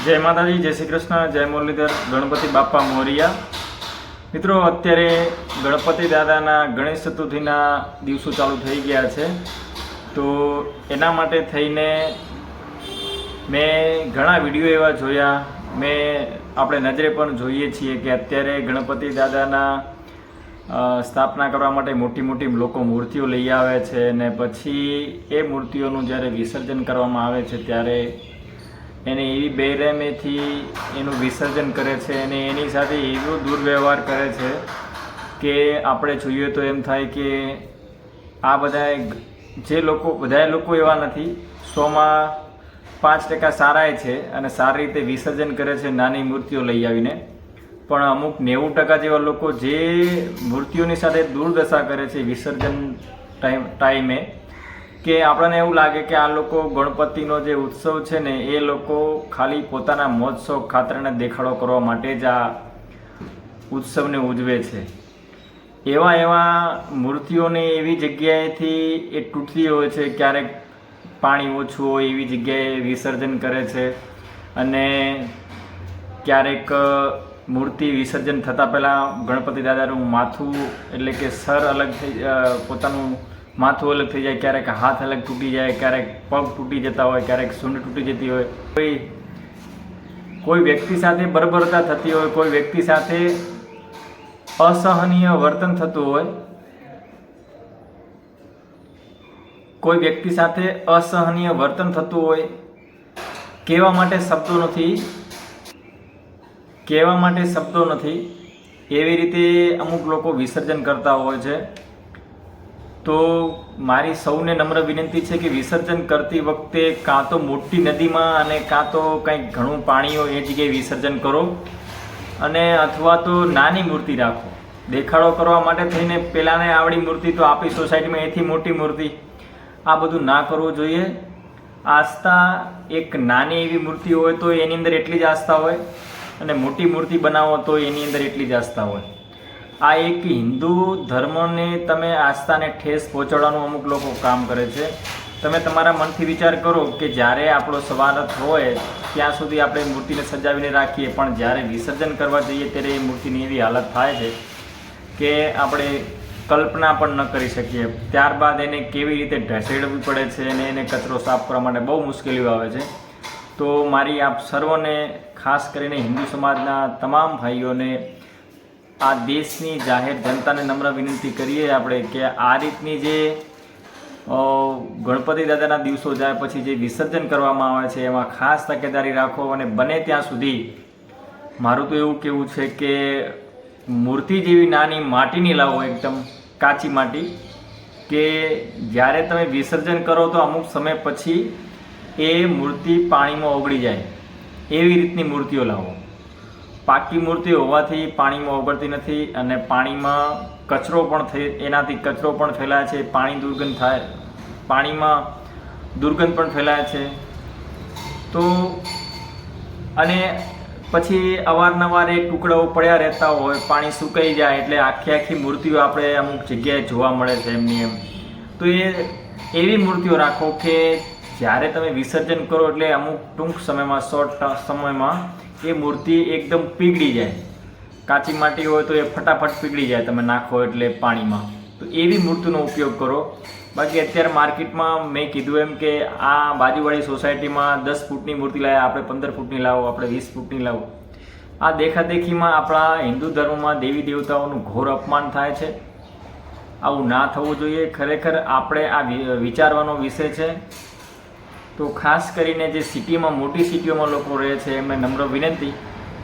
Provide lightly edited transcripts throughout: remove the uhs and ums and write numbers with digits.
જય માતાજી, જય શ્રી કૃષ્ણ, જય મુરલીધર, ગણપતિ બાપા મોરિયા। મિત્રો, અત્યારે ગણપતિ દાદાના ગણેશ ચતુર્થીના દિવસો ચાલુ થઈ ગયા છે, તો એના માટે થઈને મેં ઘણા વિડીયો એવા જોયા। આપણે નજરે પણ જોઈએ છીએ કે અત્યારે ગણપતિ દાદાના સ્થાપના કરવા માટે મોટી મોટી લોકો મૂર્તિઓ લઈ આવે છે, અને પછી એ મૂર્તિઓનું જ્યારે વિસર્જન કરવામાં આવે છે ત્યારે એને એવી બેરહેમીથી એનું વિસર્જન કરે છે અને એની સાથે એવો દુર્વ્યવહાર કરે છે કે આપણે જોઈએ તો એમ થાય કે આ બધા લોકો એવા નથી, 100માં 5% સારાય છે અને સારી રીતે વિસર્જન કરે છે નાની મૂર્તિઓ લઈ આવીને, પણ અમુક 90% જેવા લોકો જે મૂર્તિઓની સાથે દુર્દશા કરે છે વિસર્જન ટાઈમે, કે આપણને એવું લાગે કે આ લોકો ગણપતિનો જે ઉત્સવ છે ને એ લોકો ખાલી પોતાના મહોત્સવ ખાતરને દેખાડો કરવા માટે જ આ ઉત્સવને ઉજવે છે। એવા મૂર્તિઓને એવી જગ્યાએથી એ તૂટતી હોય છે, ક્યારેક પાણી ઓછું હોય એવી જગ્યાએ વિસર્જન કરે છે, અને ક્યારેક મૂર્તિ વિસર્જન થતાં પહેલાં ગણપતિ દાદાનું માથું એટલે કે સર અલગ પોતાનું માથું અલગ થઈ જાય, ક્યારેક હાથ અલગ તૂટી જાય, ક્યારેક પગ તૂટી જતા હોય, ક્યારેક સૂંઢ તૂટી જતી હોય, કોઈ વ્યક્તિ સાથે બર્બરતા થતી હોય, કોઈ વ્યક્તિ સાથે અસહનીય વર્તન થતું હોય, કહેવા માટે શબ્દો નથી, એવી રીતે અમુક લોકો વિસર્જન કરતા હોય છે। તો મારી સૌને નમ્ર વિનંતી છે કે વિસર્જન કરતી વખતે કાં તો મોટી નદીમાં અને કાં તો કંઈક ઘણું પાણી હોય એ જગ્યાએ વિસર્જન કરો, અને અથવા તો નાની મૂર્તિ રાખો। દેખાડો કરવા માટે થઈને પેલાને આવડી મૂર્તિ તો આપણી સોસાયટીમાં એથી મોટી મૂર્તિ, આ બધું ના કરવું જોઈએ। આસ્થા એક નાની એવી મૂર્તિ હોય તો એની અંદર એટલી જ આસ્થા હોય, અને મોટી મૂર્તિ બનાવો તો એની અંદર એટલી જ આસ્થા હોય। આ એક હિન્દુ ધર્મને તમે આસ્થાને ઠેસ પહોંચાડવાનું અમુક લોકો કામ કરે છે। તમે તમારા મનથી વિચાર કરો કે જ્યારે આપણો સ્વાર્થ હોય ત્યાં સુધી આપણે મૂર્તિને સજાવીને રાખીએ, પણ જ્યારે વિસર્જન કરવા જઈએ ત્યારે એ મૂર્તિની એવી હાલત થાય છે કે આપણે કલ્પના પણ ન કરી શકીએ। ત્યારબાદ એને કેવી રીતે ઢસેડવી પડે છે અને એને કચરો સાફ કરવા માટે બહુ મુશ્કેલીઓ આવે છે। તો મારી આપ સર્વને, ખાસ કરીને હિન્દુ સમાજના તમામ ભાઈઓને, આ દેશની જાહેર જનતાને નમ્ર વિનંતી કરીએ આપણે કે આ રીતની જે ગણપતિ દાદાના દિવસો જાય પછી જે વિસર્જન કરવામાં આવે છે એમાં ખાસ તકેદારી રાખો, અને બને ત્યાં સુધી મારું તો એવું કહેવું છે કે મૂર્તિ જેવી નાની માટીની લાવો, એકદમ કાચી માટી, કે જ્યારે તમે વિસર્જન કરો તો અમુક સમય પછી એ મૂર્તિ પાણીમાં ઓગળી જાય એવી રીતની મૂર્તિઓ લાવો। પાકી મૂર્તિ હોવાથી પાણીમાં ઓગળતી નથી, અને પાણીમાં એનાથી કચરો પણ ફેલાય છે, પાણીમાં દુર્ગંધ પણ ફેલાય છે। તો અને પછી અવારનવાર એ ટુકડાઓ પડ્યા રહેતા હોય, પાણી સુકાઈ જાય એટલે આખી મૂર્તિઓ આપણે અમુક જગ્યાએ જોવા મળે છે એમની એમ। તો એવી મૂર્તિઓ રાખો કે જ્યારે તમે વિસર્જન કરો એટલે અમુક ટૂંક સમયમાં, શોર્ટ સમયમાં એ મૂર્તિ એકદમ પીગળી જાય। કાચી માટી હોય તો એ ફટાફટ પીગળી જાય તમે નાખો એટલે પાણીમાં, તો એવી મૂર્તિનો ઉપયોગ કરો। બાકી અત્યારે માર્કેટમાં મેં કીધું એમ કે આ બાજુવાળી સોસાયટીમાં 10 ફૂટની મૂર્તિ લાવ્યા, આપણે 15 ફૂટની લાવો, આપણે 20 ફૂટની લાવો। આ દેખાદેખીમાં આપણા હિન્દુ ધર્મમાં દેવી દેવતાઓનું ઘોર અપમાન થાય છે। આવું ના થવું જોઈએ। ખરેખર આપણે આ વિચારવાનો વિષય છે। તો ખાસ કરીને જે સિટીમાં, મોટી સિટીઓમાં લોકો રહે છે એમને નમ્ર વિનંતી,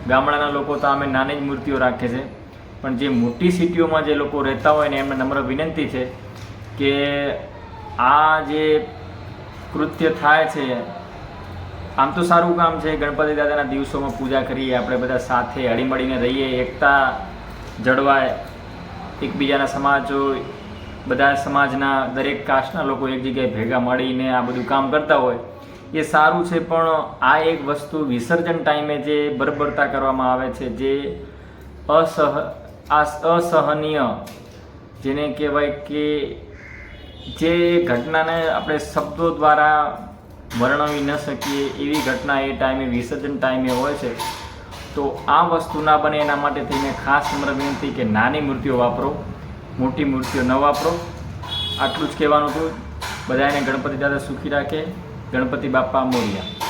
ગામડાના લોકો તો અમે નાની જ મૂર્તિઓ રાખે છે, પણ જે મોટી સિટીઓમાં જે લોકો રહેતા હોય ને એમને નમ્ર વિનંતી છે કે આ જે કૃત્ય થાય છે, આમ તો સારું કામ છે, ગણપતિ દાદાના દિવસોમાં પૂજા કરીએ, આપણે બધા સાથે હળીમળીને રહીએ, એકતા જળવાય, એકબીજાના સમાજો, બધા સમાજના દરેક કાસ્ટના લોકો એક જગ્યાએ ભેગા મળીને આ બધું કામ કરતા હોય એ સારું છે। પણ આ એક વસ્તુ વિસર્જન ટાઈમે જે બર્બરતા કરવામાં આવે છે, જે અસહનીય, જેને કહેવાય કે જે ઘટનાને આપણે શબ્દો દ્વારા વર્ણવી ન શકીએ એવી ઘટના એ ટાઈમે વિસર્જન ટાઈમે હોય છે. તો આ વસ્તુ ના બને એના માટે થઈને ખાસ નમ્ર વિનંતી કે નાની મૂર્તિઓ વાપરો, મોટી મૂર્તિઓ ન વાપરો. આટલું જ કહેવાનું હતું. બધાને ગણપતિ દાદા સુખી રાખે. ગણપતિ બાપ્પા મોરયા.